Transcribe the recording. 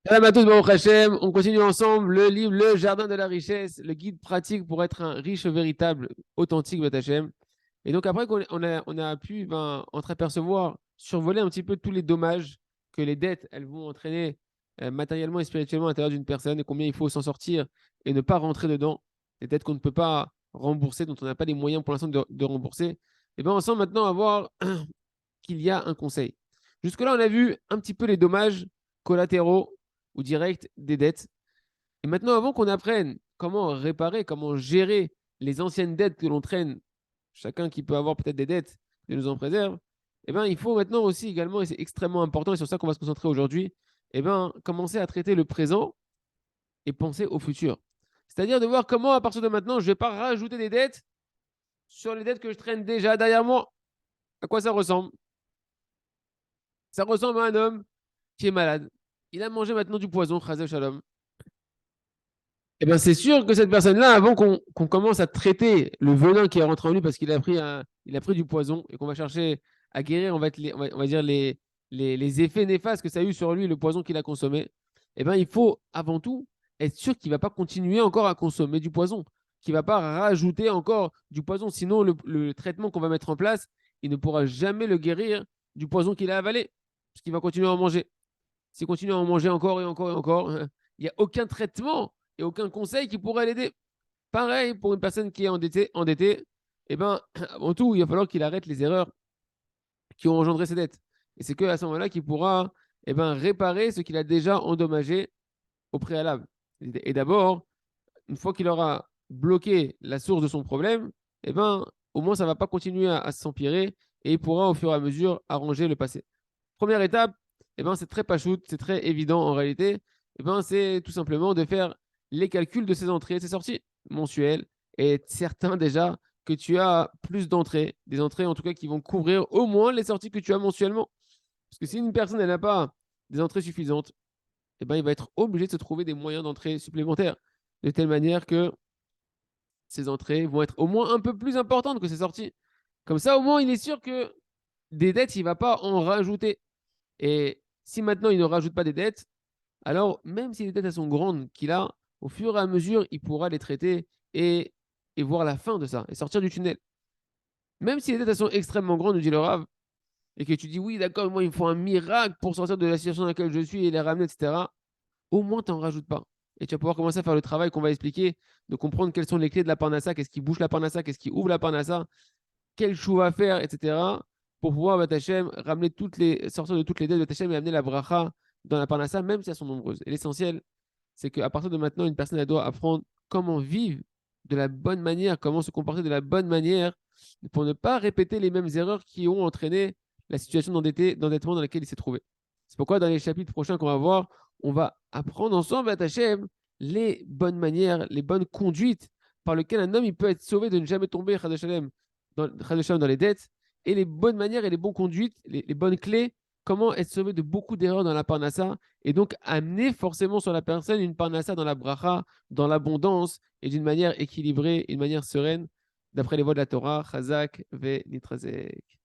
Salam à tous, Baruch Hashem. On continue ensemble le livre Le Jardin de la Richesse, le guide pratique pour être un riche véritable, authentique, Baruch Hashem. Et donc après qu'on a pu entreapercevoir, survoler un petit peu tous les dommages que les dettes elles vont entraîner matériellement et spirituellement à l'intérieur d'une personne et combien il faut s'en sortir et ne pas rentrer dedans, des dettes qu'on ne peut pas rembourser, dont on n'a pas les moyens pour l'instant de rembourser. Et bien ensemble maintenant à voir qu'il y a un conseil. Jusque-là, on a vu un petit peu les dommages collatéraux ou directs des dettes. Et maintenant, avant qu'on apprenne comment réparer, comment gérer les anciennes dettes que l'on traîne, chacun qui peut avoir peut-être des dettes, Dieu nous en préserve, eh ben, il faut maintenant aussi également, et c'est extrêmement important, et sur ça qu'on va se concentrer aujourd'hui, eh ben, commencer à traiter le présent et penser au futur. C'est-à-dire de voir comment, à partir de maintenant, je ne vais pas rajouter des dettes sur les dettes que je traîne déjà derrière moi. À quoi ça ressemble? Ça ressemble à un homme qui est malade. Il a mangé maintenant du poison, Chazel Shalom. Eh ben, c'est sûr que cette personne-là, avant qu'on commence à traiter le venin qui est rentré en lui parce il a pris du poison et qu'on va chercher à guérir, on va dire les effets néfastes que ça a eu sur lui, le poison qu'il a consommé, eh ben, il faut avant tout être sûr qu'il ne va pas continuer encore à consommer du poison, qu'il ne va pas rajouter encore du poison. Sinon, le traitement qu'on va mettre en place, il ne pourra jamais le guérir du poison qu'il a avalé, parce qu'il va continuer à en manger. S'il continue à en manger encore et encore et encore, il n'y a aucun traitement et aucun conseil qui pourrait l'aider. Pareil pour une personne qui est endettée, eh ben, avant tout, il va falloir qu'il arrête les erreurs qui ont engendré ses dettes. Et c'est qu'à ce moment-là qu'il pourra réparer ce qu'il a déjà endommagé au préalable. Et d'abord, une fois qu'il aura bloqué la source de son problème, eh ben, au moins ça ne va pas continuer à s'empirer et il pourra au fur et à mesure arranger le passé. Première étape, eh ben, c'est très pachoute, c'est très évident en réalité. Eh ben, c'est tout simplement de faire les calculs de ses entrées et ses sorties mensuelles et être certain déjà que tu as plus d'entrées, des entrées en tout cas qui vont couvrir au moins les sorties que tu as mensuellement. Parce que si une personne n'a pas des entrées suffisantes, eh ben, il va être obligé de se trouver des moyens d'entrée supplémentaires, de telle manière que ses entrées vont être au moins un peu plus importantes que ses sorties. Comme ça, au moins, il est sûr que des dettes, il ne va pas en rajouter. Et si maintenant il ne rajoute pas des dettes, alors même si les dettes elles sont grandes qu'il a, au fur et à mesure, il pourra les traiter et voir la fin de ça et sortir du tunnel. Même si les dettes elles sont extrêmement grandes, nous dit le Rav, et que tu dis oui, d'accord, moi il me faut un miracle pour sortir de la situation dans laquelle je suis et les ramener, etc. Au moins, tu n'en rajoutes pas. Et tu vas pouvoir commencer à faire le travail qu'on va expliquer, de comprendre quelles sont les clés de la parnassa, qu'est-ce qui bouche la parnassa, qu'est-ce qui ouvre la parnassa, quel choix faire, etc. Pour pouvoir, Batachem, ramener sortir de toutes les dettes de Batachem et amener la bracha dans la parnassa, même si elles sont nombreuses. Et l'essentiel, c'est qu'à partir de maintenant, une personne elle doit apprendre comment vivre de la bonne manière, comment se comporter de la bonne manière, pour ne pas répéter les mêmes erreurs qui ont entraîné la situation d'endettement dans laquelle il s'est trouvé. C'est pourquoi dans les chapitres prochains qu'on va voir, on va apprendre ensemble à Tachem les bonnes manières, les bonnes conduites par lesquelles un homme il peut être sauvé de ne jamais tomber dans les dettes, et les bonnes manières et les bonnes conduites, les bonnes clés, comment être sauvé de beaucoup d'erreurs dans la parnassa, et donc amener forcément sur la personne une parnassa dans la bracha, dans l'abondance, et d'une manière équilibrée, une manière sereine, d'après les voies de la Torah, Chazak ve Nitrazek.